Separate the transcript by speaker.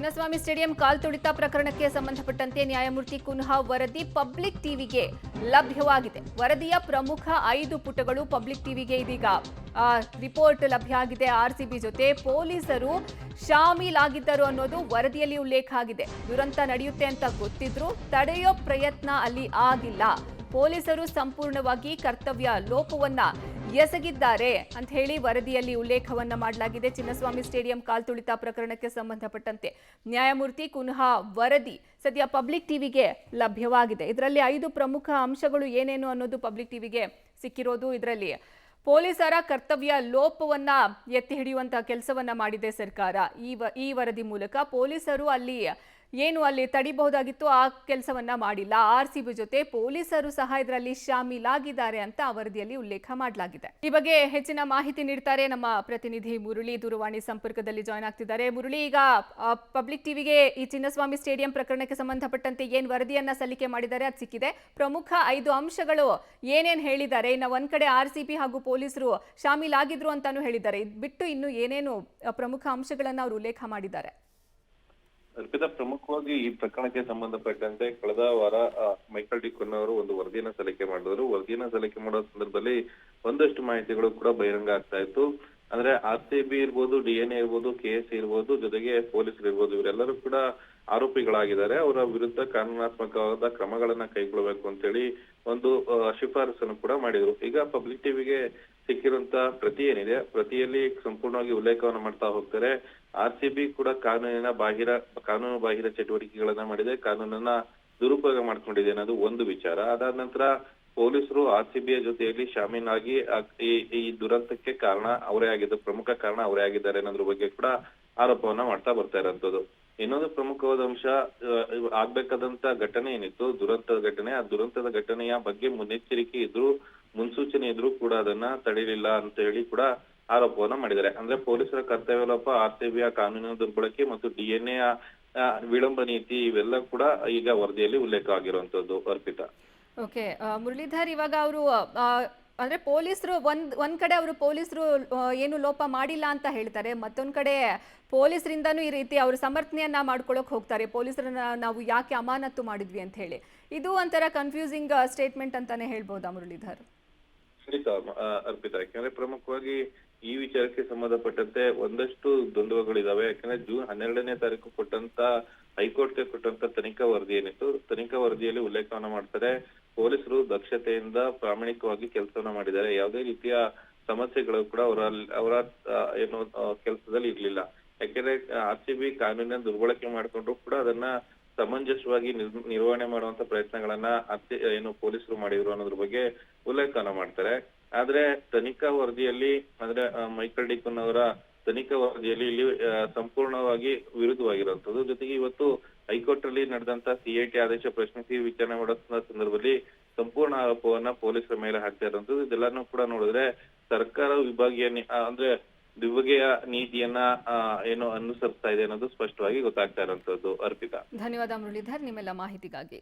Speaker 1: Chinnaswamy stadium ಕಾಲ್ತುಳಿತ ಪ್ರಕರಣಕ್ಕೆ ಸಂಬಂಧಪಟ್ಟಂತೆ ನ್ಯಾಯಮೂರ್ತಿ ಕುನ್ಹಾ ವರದಿ ಪಬ್ಲಿಕ್ ಟಿವಿಗೆ ಲಭ್ಯವಾಗಿದೆ. ವರದಿಯ ಪ್ರಮುಖ 5 ಪುಟಗಳು ಪಬ್ಲಿಕ್ ಟಿವಿಗೆ ಇದೀಗ ರಿಪೋರ್ಟ್ ಲಭ್ಯ ಆಗಿದೆ. ಆರ್ಸಿಬಿ ಜೊತೆ ಪೊಲೀಸರು ಶಾಮೀಲಾಗಿದ್ದರು ಅನ್ನೋದು ವರದಿಯಲ್ಲಿ ಉಲ್ಲೇಖ ಆಗಿದೆ. ದುರಂತ ನಡೆಯುತ್ತೆ ಅಂತ ಗೊತ್ತಿದ್ರೂ ತಡೆಯೋ ಪ್ರಯತ್ನ ಅಲ್ಲಿ ಆಗಿಲ್ಲ. ಪೊಲೀಸರು ಸಂಪೂರ್ಣವಾಗಿ ಕರ್ತವ್ಯ ಲೋಪವನ್ನ ಎಸಗಿದ್ದಾರೆ ಅಂತ ಹೇಳಿ ವರದಿಯಲ್ಲಿ ಉಲ್ಲೇಖವನ್ನ ಮಾಡಲಾಗಿದೆ. ಚಿನ್ನಸ್ವಾಮಿ ಸ್ಟೇಡಿಯಂ ಕಾಲ್ತುಳಿತ ಪ್ರಕರಣಕ್ಕೆ ಸಂಬಂಧಪಟ್ಟಂತೆ ನ್ಯಾಯಮೂರ್ತಿ ಕುನ್ಹಾ ವರದಿ ಸದ್ಯ ಪಬ್ಲಿಕ್ ಟಿವಿಗೆ ಲಭ್ಯವಾಗಿದೆ. ಇದರಲ್ಲಿ 5 ಪ್ರಮುಖ ಅಂಶಗಳು ಏನೇನು ಅನ್ನೋದು ಪಬ್ಲಿಕ್ ಟಿವಿಗೆ ಸಿಕ್ಕಿರೋದು. ಇದರಲ್ಲಿ ಪೊಲೀಸರ ಕರ್ತವ್ಯ ಲೋಪವನ್ನ ಎತ್ತಿ ಹಿಡಿಯುವಂತಹ ಕೆಲಸವನ್ನ ಮಾಡಿದೆ ಸರ್ಕಾರ. ಈ ವರದಿ ಮೂಲಕ ಪೊಲೀಸರು ಅಲ್ಲಿ ತಡಿಬಹುದಾಗಿತ್ತು, ಆ ಕೆಲಸವನ್ನ ಮಾಡಿಲ್ಲ. ಆರ್ಸಿಬಿ ಜೊತೆ ಪೊಲೀಸರು ಸಹ ಇದರಲ್ಲಿ ಶಾಮೀಲಾಗಿದ್ದಾರೆ ಅಂತ ಆ ವರದಿಯಲ್ಲಿ ಉಲ್ಲೇಖ ಮಾಡಲಾಗಿದೆ. ಈ ಬಗ್ಗೆ ಹೆಚ್ಚಿನ ಮಾಹಿತಿ ನೀಡ್ತಾರೆ ನಮ್ಮ ಪ್ರತಿನಿಧಿ ಮುರಳಿ. ದೂರವಾಣಿ ಸಂಪರ್ಕದಲ್ಲಿ ಜಾಯ್ನ್ ಆಗ್ತಿದ್ದಾರೆ. ಮುರಳಿ, ಈಗ ಪಬ್ಲಿಕ್ ಟಿವಿಗೆ ಈ ಚಿನ್ನಸ್ವಾಮಿ ಸ್ಟೇಡಿಯಂ ಪ್ರಕರಣಕ್ಕೆ ಸಂಬಂಧಪಟ್ಟಂತೆ ಏನ್ ವರದಿಯನ್ನ ಸಲ್ಲಿಕೆ ಮಾಡಿದ್ದಾರೆ ಅದು ಸಿಕ್ಕಿದೆ. ಪ್ರಮುಖ 5 ಅಂಶಗಳು ಏನೇನ್ ಹೇಳಿದ್ದಾರೆ? ಇನ್ನು ಒಂದ್ ಕಡೆ ಆರ್ಸಿಬಿ ಹಾಗೂ ಪೊಲೀಸರು ಶಾಮೀಲಾಗಿದ್ರು ಅಂತಾನು ಹೇಳಿದ್ದಾರೆ. ಇದು ಬಿಟ್ಟು ಇನ್ನು ಏನೇನು ಪ್ರಮುಖ ಅಂಶಗಳನ್ನ ಅವರು ಉಲ್ಲೇಖ ಮಾಡಿದ್ದಾರೆ?
Speaker 2: ಅರ್ಪಿತಾ, ಪ್ರಮುಖವಾಗಿ ಈ ಪ್ರಕರಣಕ್ಕೆ ಸಂಬಂಧಪಟ್ಟಂತೆ ಕಳೆದ ವಾರ ಮೈಕಲ್ ಡಿ ಕುನ್ ಅವರು ಒಂದು ವರದಿಯನ್ನ ಸಲ್ಲಿಕೆ ಮಾಡಿದ್ರು. ವರದಿಯನ್ನ ಸಲ್ಲಿಕೆ ಮಾಡೋ ಸಂದರ್ಭದಲ್ಲಿ ಒಂದಷ್ಟು ಮಾಹಿತಿಗಳು ಕೂಡ ಬಹಿರಂಗ ಆಗ್ತಾ ಇತ್ತು. ಅಂದ್ರೆ ಆರ್ಸಿಬಿ ಇರ್ಬೋದು, ಡಿಎನ್ಎ ಇರ್ಬೋದು, ಕೆಎಸ್ ಇರ್ಬೋದು, ಜೊತೆಗೆ ಪೊಲೀಸರು ಇರ್ಬೋದು, ಇವರೆಲ್ಲರೂ ಕೂಡ ಆರೋಪಿಗಳಾಗಿದ್ದಾರೆ. ಅವರ ವಿರುದ್ಧ ಕಾನೂನಾತ್ಮಕವಾದ ಕ್ರಮಗಳನ್ನ ಕೈಗೊಳ್ಳಬೇಕು ಅಂತೇಳಿ ಒಂದು ಶಿಫಾರಸನ್ನು ಕೂಡ ಮಾಡಿದ್ರು. ಈಗ ಪಬ್ಲಿಕ್ ಟಿವಿಗೆ ಸಿಕ್ಕಿರುವಂತ ಪ್ರತಿ ಏನಿದೆ, ಪ್ರತಿಯಲ್ಲಿ ಸಂಪೂರ್ಣವಾಗಿ ಉಲ್ಲೇಖವನ್ನ ಮಾಡ್ತಾ ಹೋಗ್ತಾರೆ. ಆರ್ಸಿಬಿ ಕೂಡ ಕಾನೂನು ಬಾಹಿರ ಚಟುವಟಿಕೆಗಳನ್ನ ಮಾಡಿದೆ, ಕಾನೂನನ್ನ ದುರುಪಯೋಗ ಮಾಡ್ಕೊಂಡಿದೆ ಅನ್ನೋದು ಒಂದು ವಿಚಾರ. ಅದಾದ ನಂತರ ಪೊಲೀಸರು ಆರ್ಸಿಬಿಯ ಜೊತೆಯಲ್ಲಿ ಶಾಮೀಲಾಗಿ ಈ ದುರಂತಕ್ಕೆ ಕಾರಣ ಅವರೇ ಆಗಿದ್ದು, ಪ್ರಮುಖ ಕಾರಣ ಅವರೇ ಆಗಿದ್ದಾರೆ ಅನ್ನೋದ್ರ ಬಗ್ಗೆ ಕೂಡ ಆರೋಪವನ್ನ ಮಾಡ್ತಾ ಬರ್ತಾ ಇರೋಂಥದ್ದು. ಇನ್ನೊಂದು ಪ್ರಮುಖವಾದ ಅಂಶ, ಆಗ್ಬೇಕಾದಂತ ಘಟನೆ ಏನಿತ್ತು, ದುರಂತದ ಘಟನೆ, ಆ ದುರಂತದ ಘಟನೆಯ ಬಗ್ಗೆ ಮುನ್ನೆಚ್ಚರಿಕೆ ಇದ್ರು, ಮುನ್ಸೂಚನೆ ಇದ್ರು ಕೂಡ ಅದನ್ನ ತಡೆಯಲಿಲ್ಲ ಅಂತ ಹೇಳಿ ಕೂಡ ಆರೋಪವನ್ನ ಮಾಡಿದ್ದಾರೆ. ಅಂದ್ರೆ ಪೊಲೀಸರ ಕರ್ತವ್ಯ ಲೋಪ, ಆರ್ಸಿಬಿಯ ಕಾನೂನಿನ ದುರ್ಬಳಕೆ ಮತ್ತು ಡಿಎನ್ಎ ವಿಳಂಬ ನೀತಿ ಇವೆಲ್ಲ ಕೂಡ ಈಗ ವರದಿಯಲ್ಲಿ ಉಲ್ಲೇಖ ಆಗಿರುವಂತದ್ದು. ಅರ್ಪಿತಾ.
Speaker 1: ಓಕೆ ಮುರಳೀಧರ್, ಇವಾಗ ಅವರು ಅಂದ್ರೆ ಪೊಲೀಸರು ಒಂದ್ ಕಡೆ ಅವರು ಪೊಲೀಸರು ಏನು ಲೋಪ ಮಾಡಿಲ್ಲ ಅಂತ ಹೇಳ್ತಾರೆ, ಮತ್ತೊಂದ್ ಕಡೆ ಪೊಲೀಸರಿಂದನೂ ಈ ರೀತಿ ಅವರು ಸಮರ್ಥನೆಯನ್ನ ಮಾಡ್ಕೊಳಕ್ ಹೋಗ್ತಾರೆ, ಪೊಲೀಸರನ್ನ ನಾವು ಯಾಕೆ ಅಮಾನತು ಮಾಡಿದ್ವಿ ಅಂತ ಹೇಳಿ. ಇದು ಒಂಥರ ಕನ್ಫ್ಯೂಸಿಂಗ್ ಸ್ಟೇಟ್ಮೆಂಟ್ ಅಂತಾನೆ ಹೇಳ್ಬೋದಾ ಮುರಳೀಧರ್?
Speaker 2: ಖಂಡಿತ ಅರ್ಪಿತಾ, ಯಾಕಂದ್ರೆ ಪ್ರಮುಖವಾಗಿ ಈ ವಿಚಾರಕ್ಕೆ ಸಂಬಂಧಪಟ್ಟಂತೆ ಒಂದಷ್ಟು ದ್ವಂದ್ವಗಳಿದಾವೆ. ಯಾಕಂದ್ರೆ ಜೂನ್ 12ನೇ ತಾರೀಕು ಹೈಕೋರ್ಟ್ಗೆ ಕೊಟ್ಟಂತ ತನಿಖಾ ವರದಿ ಏನಿತ್ತು, ತನಿಖಾ ವರದಿಯಲ್ಲಿ ಉಲ್ಲೇಖವನ್ನ ಮಾಡ್ತಾರೆ, ಪೊಲೀಸರು ದಕ್ಷತೆಯಿಂದ ಪ್ರಾಮಾಣಿಕವಾಗಿ ಕೆಲಸವನ್ನ ಮಾಡಿದ್ದಾರೆ, ಯಾವುದೇ ರೀತಿಯ ಸಮಸ್ಯೆಗಳು ಕೂಡ ಅವರ ಏನು ಕೆಲಸದಲ್ಲಿ ಇರ್ಲಿಲ್ಲ. ಯಾಕೆಂದ್ರೆ ಆರ್ಸಿಬಿ ಕಾನೂನಿನ ದುರ್ಬಳಕೆ ಮಾಡ್ಕೊಂಡ್ರು ಕೂಡ ಅದನ್ನ ಸಮಂಜಸವಾಗಿ ನಿರ್ವಹಣೆ ಮಾಡುವಂತ ಪ್ರಯತ್ನಗಳನ್ನ ಪೊಲೀಸರು ಮಾಡಿದ್ರು ಅನ್ನೋದ್ರ ಬಗ್ಗೆ ಉಲ್ಲೇಖನ ಮಾಡ್ತಾರೆ. ಆದ್ರೆ ತನಿಖಾ ವರದಿಯಲ್ಲಿ, ಅಂದ್ರೆ ಮೈಕಲ್ ಡಿ ಕುನ್ ಅವರ ತನಿಖಾ ವರದಿಯಲ್ಲಿ ಇಲ್ಲಿ ಸಂಪೂರ್ಣವಾಗಿ ವಿರುದ್ಧವಾಗಿರುವಂತದ್ದು. ಜೊತೆಗೆ ಇವತ್ತು ಹೈಕೋರ್ಟ್ ಅಲ್ಲಿ ನಡೆದಂತ ಸಿಐಟಿ ಆದೇಶ ಪ್ರಶ್ನಿಸಿ ವಿಚಾರಣೆ ಮಾಡೋ ಸಂದರ್ಭದಲ್ಲಿ ಸಂಪೂರ್ಣ ಆರೋಪವನ್ನ ಪೊಲೀಸರ ಮೇಲೆ ಹಾಕ್ತಾ ಇರುವಂತದ್ದು. ಇದೆಲ್ಲಾನು ಕೂಡ ನೋಡಿದ್ರೆ ಸರ್ಕಾರ ವಿಭಾಗೀಯ ನೀತಿಯನ್ನ ಅನುಸರಿಸ್ತಾ ಇದೆ ಅನ್ನೋದು ಸ್ಪಷ್ಟವಾಗಿ ಗೊತ್ತಾಗ್ತಾ ಇರುವಂತದ್ದು. ಅರ್ಪಿತಾ,
Speaker 1: ಧನ್ಯವಾದ ಮುರಳೀಧರ್ ನಿಮ್ಮೆಲ್ಲ ಮಾಹಿತಿಗಾಗಿ.